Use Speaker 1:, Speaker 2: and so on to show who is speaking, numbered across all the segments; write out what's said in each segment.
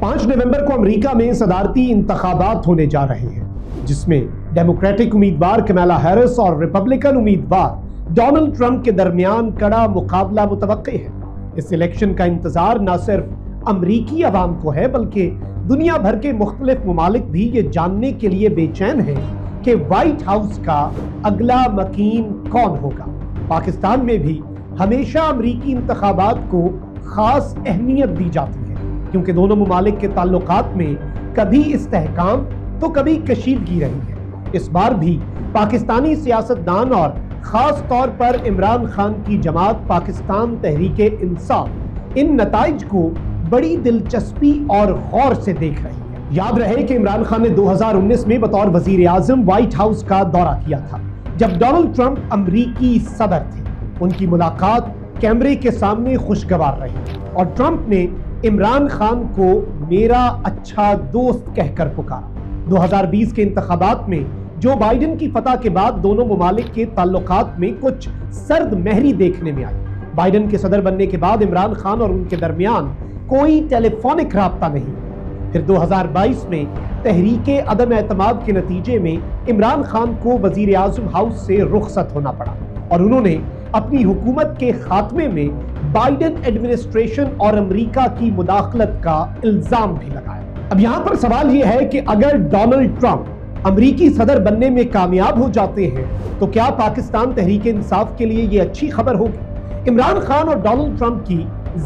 Speaker 1: 5 नवंबर को अमेरिका में सदारती इंतखाबात होने जा रहे हैं, जिसमें डेमोक्रेटिक उम्मीदवार कमला हैरिस और रिपब्लिकन उम्मीदवार डोनाल्ड ट्रंप के दरमियान कड़ा मुकाबला मुतवक्की है। इस इलेक्शन का इंतजार न सिर्फ अमरीकी अवाम को है, बल्कि दुनिया भर के मुख्तलिफ ममालिक भी ये जानने के लिए बेचैन हैं कि व्हाइट हाउस का अगला मकीन कौन होगा। पाकिस्तान में भी हमेशा अमरीकी इंतखाबात को खास अहमियत दी जाती है, क्योंकि दोनों ममालिक के ताल्लुकात में कभी इस्तेहकाम तो कभी कशीदगी रही है। इस बार भी पाकिस्तानी सियासतदान और खास तौर पर इमरान खान की जमात पाकिस्तान तहरीके इंसाफ इन नताइज को बड़ी दिलचस्पी और गौर से देख रही है। याद रहे कि इमरान खान ने 2019 में बतौर वजीर आजम व्हाइट हाउस का दौरा किया था, जब डोनाल्ड ट्रंप अमरीकी सदर थे। उनकी मुलाकात कैमरे के सामने खुशगवार रही और ट्रंप ने इमरान खान को मेरा अच्छा दोस्त कहकर पुकारा। 2020 के इंतखाबात में जो बाइडेन की फतह के बाद दोनों ममालिक के ताल्लुकात में कुछ सर्द महरी देखने में आई। बाइडेन के सदर बनने के बाद इमरान खान और उनके दरमियान कोई टेलीफोनिक राब्ता नहीं। फिर 2022 में तहरीके अदम एतमाद के नतीजे में इमरान खान को वजीर आजम हाउस से रुखसत होना पड़ा और उन्होंने अपनी हुकूमत के खात्मे में बाइडेन एडमिनिस्ट्रेशन और अमेरिका की मुदाखलत का इल्जाम भी लगाया। अब यहाँ पर सवाल यह है कि अगर डोनाल्ड ट्रंप अमरीकी सदर बनने में कामयाब हो जाते हैं तो क्या पाकिस्तान तहरीके इंसाफ के लिए ये अच्छी खबर होगी। इमरान खान और डोनाल्ड ट्रंप की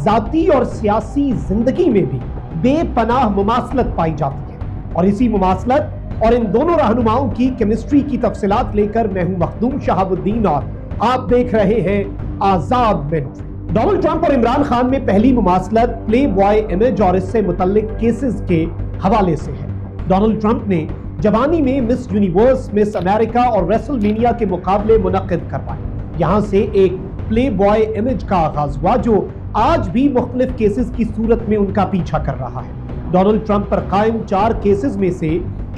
Speaker 1: जाती और सियासी जिंदगी में भी बेपनाह मुमासलत पाई जाती है और इसी मुमासलत और इन दोनों रहनुमाओं की केमिस्ट्री की तफसीलात लेकर मैं हूं मखदूम शहाबुद्दीन और आप देख रहे हैं आजाद मिनट। डोनाल्ड ट्रंप और इमरान खान में पहली मुमासलत प्ले बॉय इमेज और इससे मुतल्लिक केसेस के हवाले से है। डोनाल्ड ट्रंप ने जवानी में मिस यूनिवर्स, मिस अमेरिका और रेसलमेनिया के मुकाबले मुनक्किद करवाए। यहाँ से एक प्ले बॉय इमेज का आगाज हुआ जो आज भी मुख्तलिफ केसेस की सूरत में उनका पीछा कर रहा है। डोनाल्ड ट्रंप पर कायम 4 केसेस में से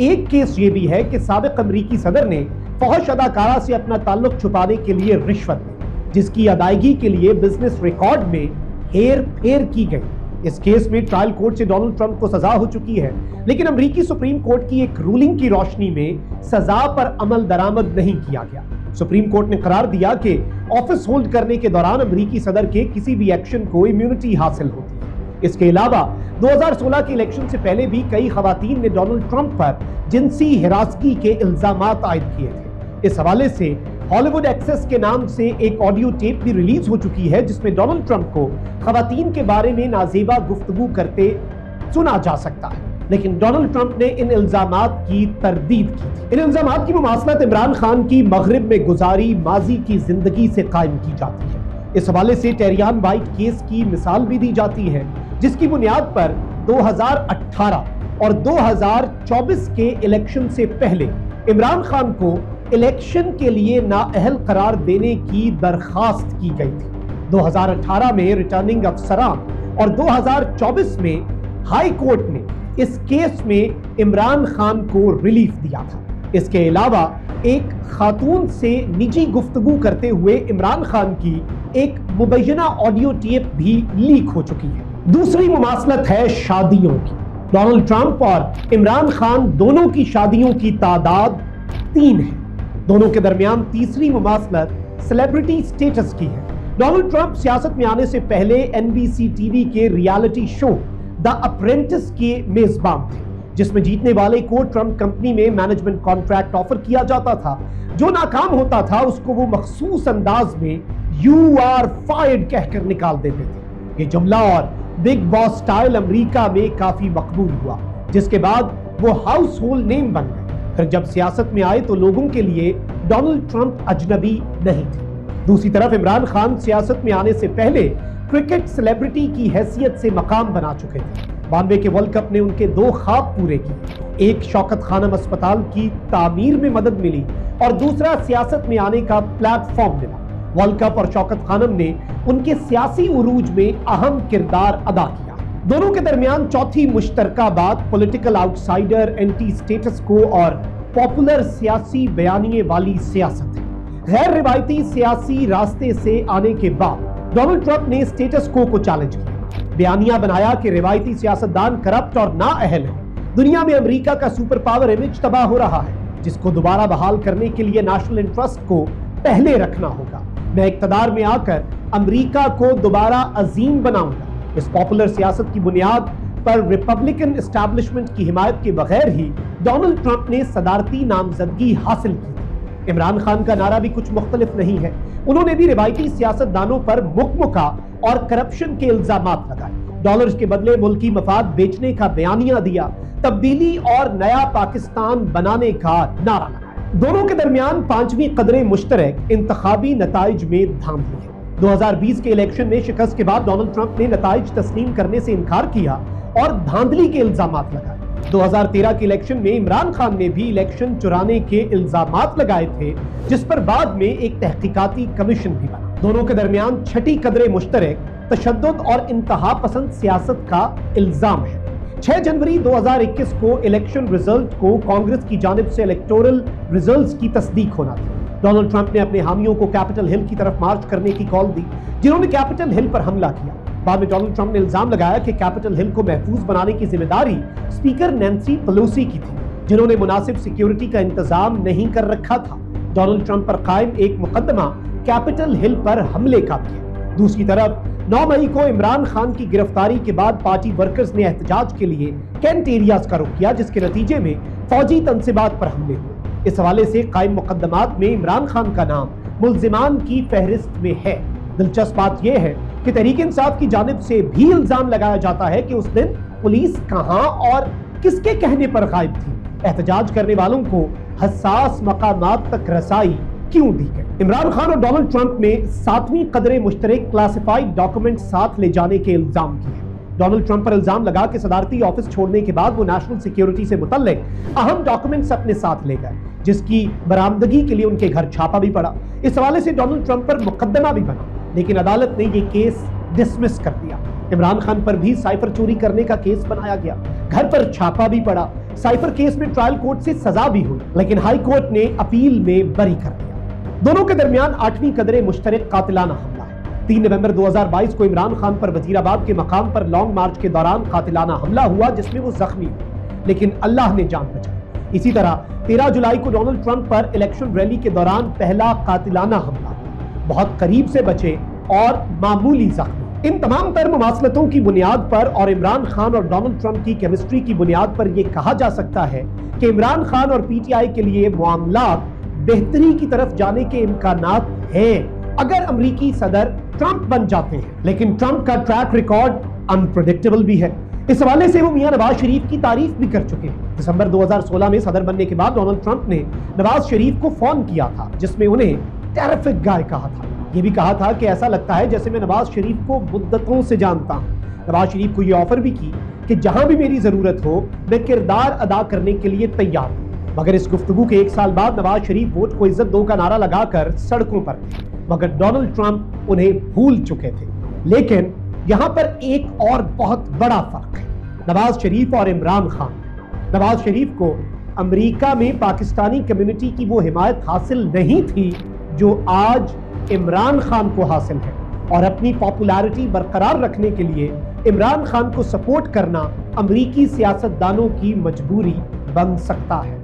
Speaker 1: एक केस ये भी है कि साबिक अमरीकी सदर ने फौहश अदाकारा से अपना ताल्लुक छुपाने के लिए रिश्वत दी, जिसकी अदायगी के लिए बिजनेस रिकॉर्ड में हेर फेर की गई। इस केस में ट्रायल कोर्ट से डोनाल्ड ट्रंप को सजा हो चुकी है, लेकिन अमरीकी सुप्रीम कोर्ट की एक रूलिंग की रोशनी में सजा पर अमल दरामद नहीं किया गया। सुप्रीम कोर्ट ने करार दिया कि ऑफिस होल्ड करने के दौरान अमरीकी सदर के किसी भी एक्शन को इम्यूनिटी हासिल होती है। इसके अलावा 2016 के इलेक्शन से पहले भी कई खवातीन ने डोनाल्ड ट्रंप पर जिनसी हिरासगी के इल्जामात आयद किए थे। इस हवाले से हॉलीवुड एक्सेस के नाम से एक ऑडियो टेप भी रिलीज हो चुकी है, जिसमें डोनाल्ड ट्रंप को खवातीन के बारे में नाजेबा गुफ्तगू करते सुना जा सकता है, लेकिन डोनाल्ड ट्रंप ने इन इल्जामात की तरदीद की थी। इन इल्जामात की मुमासलत इमरान खान की मगरिब में गुजारी माजी की जिंदगी से कायम की जाती है। इस हवाले से टेरियान वाइट केस की मिसाल भी दी जाती है, जिसकी बुनियाद पर 2018 और 2024 के इलेक्शन से पहले इमरान खान को इलेक्शन के लिए नाअहल करार देने की दरखास्त की गई थी। 2018 में रिटर्निंग अफसरान और 2024 में हाई कोर्ट ने इस केस में इमरान खान को रिलीफ दिया था। इसके अलावा एक खातून से निजी गुफ्तगू करते हुए इमरान खान की एक मुबैना ऑडियो टेप भी लीक हो चुकी है। दूसरी मुमासलत है शादियों की। डोनाल्ड ट्रंप और इमरान खान दोनों की शादियों की तादाद 3 है। दोनों के दरमियान तीसरी मुमासलत सेलिब्रिटी स्टेटस की है। डोनाल्ड ट्रंप सियासत में आने से पहले एनबीसी टीवी के रियलिटी शो द अप्रेंटिस के मेजबान थे, जिसमें जीतने वाले को ट्रंप कंपनी में मैनेजमेंट कॉन्ट्रैक्ट ऑफर किया जाता था। जो नाकाम होता था उसको वो मखसूस अंदाज में यू आर फायर्ड कहकर निकाल देते थे। ये जुमला और बिग बॉस स्टाइल अमेरिका में काफी मकबूल हुआ, जिसके बाद वो हाउस होल्ड नेम बन गए। फिर जब सियासत में आए तो लोगों के लिए डोनाल्ड ट्रंप अजनबी नहीं थे। दूसरी तरफ इमरान खान सियासत में आने से पहले क्रिकेट सेलिब्रिटी की हैसियत से मकाम बना चुके थे। 92 के वर्ल्ड कप ने उनके 2 ख्वाब पूरे किए। एक शौकत खानम अस्पताल की तामीर में मदद मिली और दूसरा सियासत में आने का प्लेटफॉर्म मिला। वर्ल्ड कप और शौकत खानम ने उनके सियासी उरूज में अहम किरदार अदा किया। दोनों के दरमियान चौथी मुश्तरका बात पॉलिटिकल आउटसाइडर, एंटी स्टेटस को और पॉपुलर सियासी बयानिए वाली सियासत है। गैर रिवायती सियासी रास्ते से आने के बाद डोनाल्ड ट्रंप ने स्टेटस को चैलेंज किया। بیانیہ بنایا کہ روایتی سیاستدان کرپٹ اور نااہل ہیں، دنیا میں امریکہ کا سپر پاور امیج تباہ ہو رہا ہے، جس کو دوبارہ بحال کرنے کے لیے نیشنل انٹرسٹ کو پہلے رکھنا ہوگا۔ میں اقتدار میں آ کر امریکہ کو دوبارہ عظیم بناؤں گا۔ اس پاپولر سیاست کی بنیاد پر ریپبلکن اسٹیبلشمنٹ کی حمایت کے بغیر ہی ڈونلڈ ٹرمپ نے صدارتی نامزدگی حاصل کی تھی۔ عمران خان کا نعرہ بھی کچھ مختلف نہیں ہے، انہوں نے بھی روایتی سیاستدانوں پر مکمکہ اور کرپشن کے الزامات لگائے، ڈالرز کے بدلے ملکی مفاد بیچنے کا بیانیہ دیا، تبدیلی اور نیا پاکستان بنانے کا نعرہ لگایا۔ دونوں کے درمیان 5ویں قدرے مشترک انتخابی نتائج میں دھاندلی ہے۔ 2020 کے الیکشن میں شکست کے بعد ڈونلڈ ٹرمپ نے نتائج تسلیم کرنے سے انکار کیا اور دھاندلی کے الزامات لگائے۔ 2013 کے الیکشن میں عمران خان نے بھی الیکشن چرانے کے الزامات لگائے تھے، جس پر بعد میں ایک تحقیقاتی کمیشن بھی بنا۔ دونوں کے درمیان 6ٹی قدرے مشترک تشدد اور انتہا پسند سیاست کا الزام ہے۔ 6 جنوری 2021 کو الیکشن رزلٹ کو کانگریس کی جانب سے الیکٹورل رزلٹس کی تصدیق ہونا تھا۔ ڈونلڈ ٹرمپ نے اپنے حامیوں کو کیپٹل ہل کی طرف مارچ کرنے کی کال دی، جنہوں نے کیپٹل ہل پر حملہ کیا۔ بعد میں ڈونلڈ ٹرمپ نے الزام لگایا کہ کیپٹل ہل کو محفوظ بنانے کی ذمہ داری اسپیکر نینسی پیلوسی کی تھی، جنہوں نے مناسب سیکیورٹی کا انتظام نہیں کر رکھا تھا۔ ڈونلڈ ٹرمپ پر قائم ایک مقدمہ کیپٹل ہل پر حملے کا بھی ہے۔ دوسری طرف 9 مئی کو عمران خان کی گرفتاری کے بعد پارٹی ورکرز نے احتجاج کے لیے کینٹ ایریاز کا رخ کیا، جس کے نتیجے میں فوجی تنصیبات پر حملے ہوئے۔ اس حوالے سے قائم مقدمات میں عمران خان کا نام ملزمان کی فہرست میں ہے۔ دلچسپ بات یہ ہے کہ تحریک انصاف کی جانب سے بھی الزام لگایا جاتا ہے کہ اس دن پولیس کہاں اور کس کے کہنے پر غائب تھی، احتجاج کرنے والوں کو حساس مقامات تک رسائی کیوں دی گئی۔ عمران خان اور ڈونلڈ ٹرمپ نے 7ویں قدرے مشترک کلاسیفائیڈ ڈاکومنٹ ساتھ لے جانے کے الزام کیے۔ ڈونلڈ ٹرمپ پر الزام لگا کہ صدارتی آفس چھوڑنے کے بعد وہ نیشنل سیکیورٹی سے متعلق اہم ڈاکومنٹس اپنے ساتھ لے گئے، جس کی برآمدگی کے لیے ان کے گھر چھاپا بھی پڑا۔ اس حوالے سے ڈونلڈ ٹرمپ پر مقدمہ بھی بنا، لیکن عدالت نے یہ کیس ڈسمس کر دیا۔ عمران خان پر بھی سائفر چوری کرنے کا کیس بنایا گیا، گھر پر چھاپا بھی پڑا۔ سائفر کیس میں ٹرائل کورٹ سے سزا بھی ہوئی، لیکن ہائی کورٹ نے اپیل میں بری کر دیا۔ دونوں کے درمیان 8ویں قدرے مشترک قاتلانہ حملہ ہے۔ 3 نومبر 2022 کو عمران خان پر وزیر آباد کے مقام پر لانگ مارچ کے دوران قاتلانہ حملہ ہوا، جس میں وہ زخمی ہوئے، لیکن اللہ نے جان بچائی۔ اسی طرح 13 جولائی کو ڈونلڈ ٹرمپ پر الیکشن ریلی کے دوران پہلا قاتلانہ حملہ ہوا، بہت قریب سے بچے اور معمولی زخمی۔ ان تمام تر مماثلتوں کی بنیاد پر اور عمران خان اور ڈونلڈ ٹرمپ کی کیمسٹری کی بنیاد پر یہ کہا جا سکتا ہے کہ عمران خان اور پی ٹی آئی کے لیے معاملات بہتری کی طرف جانے کے امکانات ہیں اگر امریکی صدر ٹرمپ بن جاتے ہیں، لیکن ٹرمپ کا ٹریک ریکارڈ انپریڈکٹیبل بھی ہے۔ اس حوالے سے وہ میاں نواز شریف کی تعریف بھی کر چکے ہیں۔ دسمبر 2016 میں صدر بننے کے بعد ڈونلڈ ٹرمپ نے نواز شریف کو فون کیا تھا، جس میں انہیں ٹیرفک گائے کہا تھا۔ یہ بھی کہا تھا کہ ایسا لگتا ہے جیسے میں نواز شریف کو مدتوں سے جانتا ہوں۔ نواز شریف کو یہ آفر بھی کی کہ جہاں بھی میری ضرورت ہو میں کردار ادا کرنے کے لیے تیار ہوں، مگر اس گفتگو کے 1 سال بعد نواز شریف ووٹ کو عزت دو کا نعرہ لگا کر سڑکوں پر تھے، مگر ڈونلڈ ٹرمپ انہیں بھول چکے تھے۔ لیکن یہاں پر ایک اور بہت بڑا فرق ہے، نواز شریف اور عمران خان۔ نواز شریف کو امریکہ میں پاکستانی کمیونٹی کی وہ حمایت حاصل نہیں تھی جو آج عمران خان کو حاصل ہے، اور اپنی پاپولیرٹی برقرار رکھنے کے لیے عمران خان کو سپورٹ کرنا امریکی سیاستدانوں کی مجبوری بن سکتا ہے۔